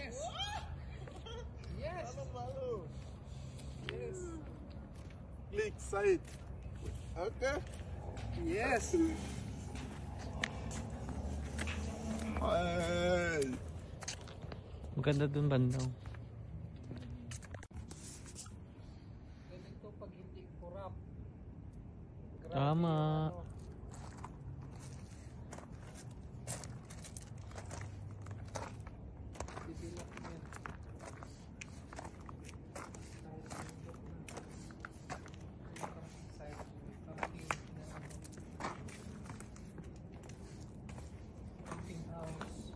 Yes. Yes. Click side. Okay. Yes. Hey. Maganda dun bandaw. Ganito pag hindi kurap. Grabe Tama. yung ano. Bibilak mo yan. Camping house.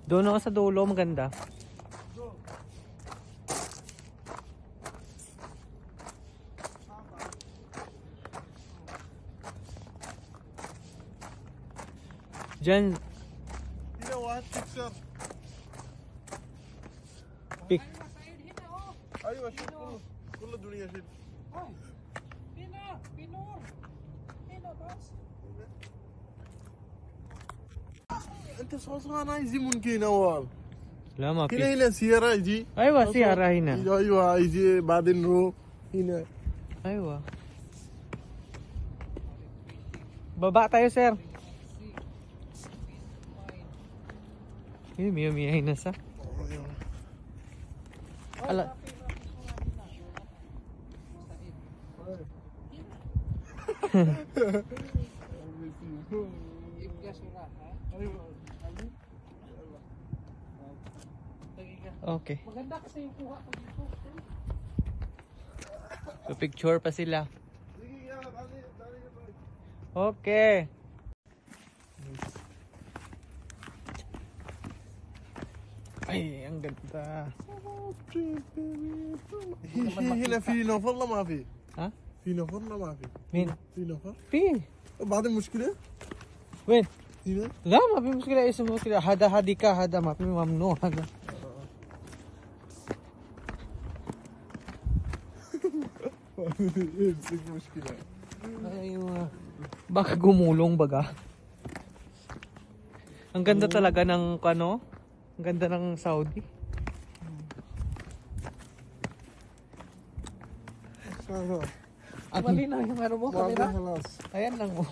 Doon ako sa dulo, maganda. Diyan, You know what? Picture. pick. ايوه شوف كل الدنيا شوف. انت صوصان يجي ممكن اول Wala, هنا mapik. هنا سيارة يجي Aywa, siyarahin na. ايوه يجي بعدين رو هنا. Aywa. Baba tayo, sir. Miyahin na sa. Ala. Okay. Maganda kasi yung kuha ko dito. So, picture pa sila. Okay. Ay, ang ganda. هنا في نفر ولا ما في؟ ها؟ في نفر ولا ما في؟ مين؟ في نفر؟ في بعدين مشكلة؟ وين؟ هنا؟ لا ما في مشكلة، اسم مشكلة. هذا هديكا، هذا ما في، ممنوع هذا. امسك مشكلة. Aywa. Baka gumulong baga. Ang ganda talaga ng ano? Ang ganda ng Saudi. Malinaw yung ano mo, kamera. خلاص. Ayan lang oh.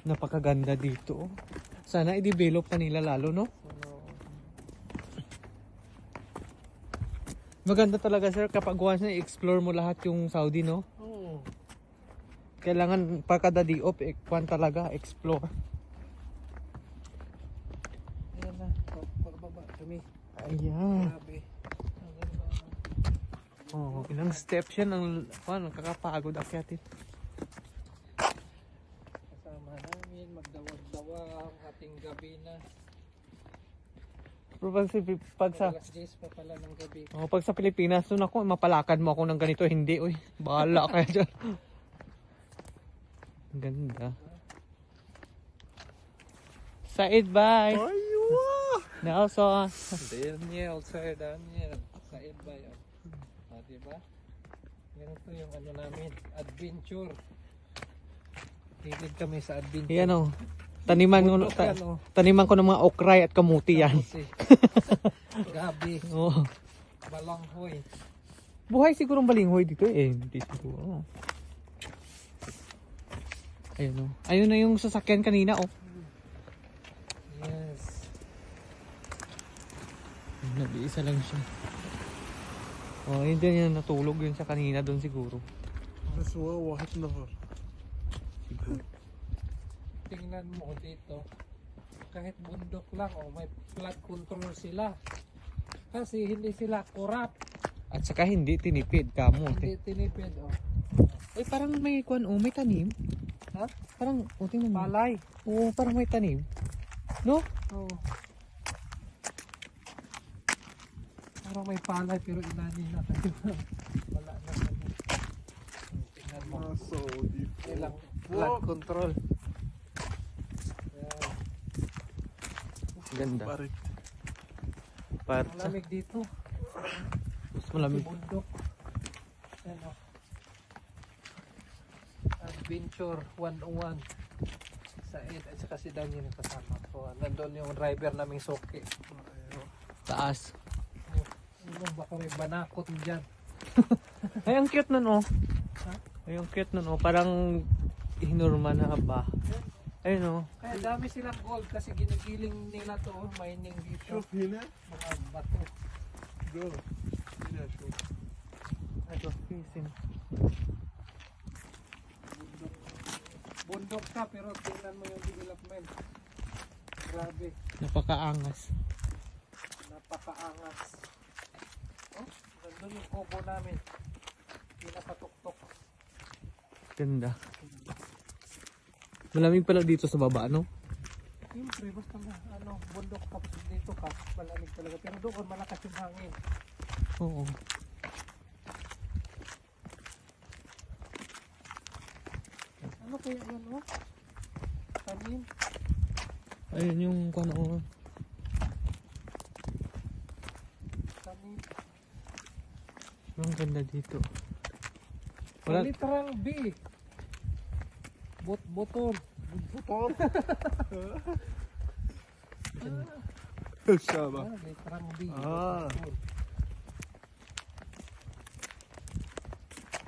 Napakaganda dito. Sana i-develop pa nila lalo, no? Maganda talaga, sir, kapag once na i-explore mo lahat yung Saudi, no? Oo. Kailangan pa kada day off, kwan talaga, explore. Ayan na, pagbaba kami. Ayan. Grabe. Oh, ilang steps yan ang nakakapagod akyatin. Kasama namin, magdawag-dawa ang ating gabi na. Pero pag sa Alas 10 pa pala ng gabi. pag sa Pilipinas, nun ako, mapalakad mo ako ng ganito, hindi, uy. Bahala kaya dyan. Ang ganda. Said, bye. ايوه. Nelson. Daniel, Sir Daniel. Sa Edbay. Diba? Ganito yung ano namin, adventure. Hilig kami sa adventure. Yan o. Taniman ko ng mga okray at kamuti yan. Gabi, Oh. balanghoy. Buhay sigurong balinghoy dito eh. Hindi siguro. Ayun o. Ayun na yung sasakyan kanina oh. Yes. Nag-iisa lang siya. Oh, yun din yung natulog yun sa kanina doon siguro. بس هو واحد نفر. Siguro. Tingnan mo dito. Kahit bundok lang, may flood control sila. Kasi hindi sila kurap. At saka hindi tinipid kamo. Hindi tinipid. Eh parang may kwan oh, may tanim. Ha? Parang tingnan mo. Palay. Oo, parang may tanim. No? Oh. Parang may palay pero ilanin na kayo. Wala na. Tingnan mo. Ah, so deep. Ilang flood control. Yan. Ganda. Barik. Parsa. Malamig dito. Mas malamig. Bundok. Yan o. Adventure 101. Sa Ed at saka si Daniel yung kasama ko. Nandun yung driver naming Soke. Taas. Ano baka may banakot dyan. Ay, ang cute nun, oh. Ha? Ay, ang cute nun, oh. Parang hinurma na ba? Ayun, oh. Kaya dami silang gold kasi ginigiling nila to. Mining dito. شوف هنا Mga bato. جو هنا شوف Ito, fishing. Bundok ka pero tingnan mo yung development. Grabe. Napakaangas. Napakaangas. Oh, nandun yung kubo namin. Pinapatuktok. Ganda. Malamig pala dito sa baba, no? Siyempre, basta na, bundok tapos dito ka, malamig talaga. Pero doon, malakas yung hangin. Oo. Ano kaya yun, oh? Tanim? Ayun yung kano. Tanim. Ang ganda dito. Wala. Wala. Literal B. Botol. بطل شابه Literal B. Ah. Botol.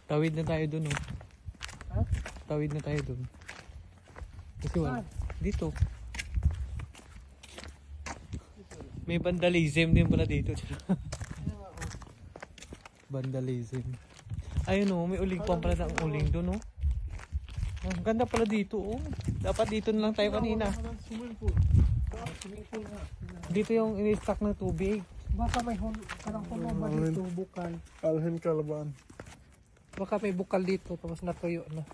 Tawid na tayo dun, oh. Ha? Tawid na tayo dun. Kasi wala. Saan? Dito. May vandalism din pala dito. Vandalism. Ayun, oh, may uling pa pala ng uling dun, oh. Ang ganda pala dito, oh. Dapat dito na lang tayo kanina. swimming pool Swimming pool nga. Dito yung in-stock ng tubig. Baka may parang puno ba dito, bukal. الحين كلبان Baka may bukal dito, tapos natuyo na.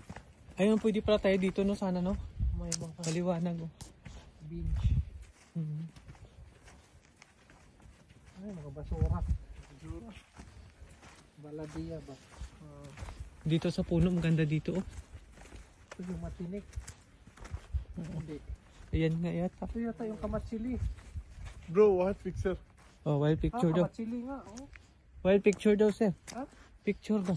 Ayun, pwede pala tayo dito, no? Sana, no? May mga Maliwanag, oh. bench. Mhm. Ay, mga basura. Baladiya ba? Dito sa puno, maganda dito, oh. Ito yung matinik. Hindi. Ayan nga yata. Ito yata yung kamatsili. برو واحد فيكسر Oh, wild picture daw. Kamatsili nga, oh. Wild picture daw, sir. Ha? Picture daw.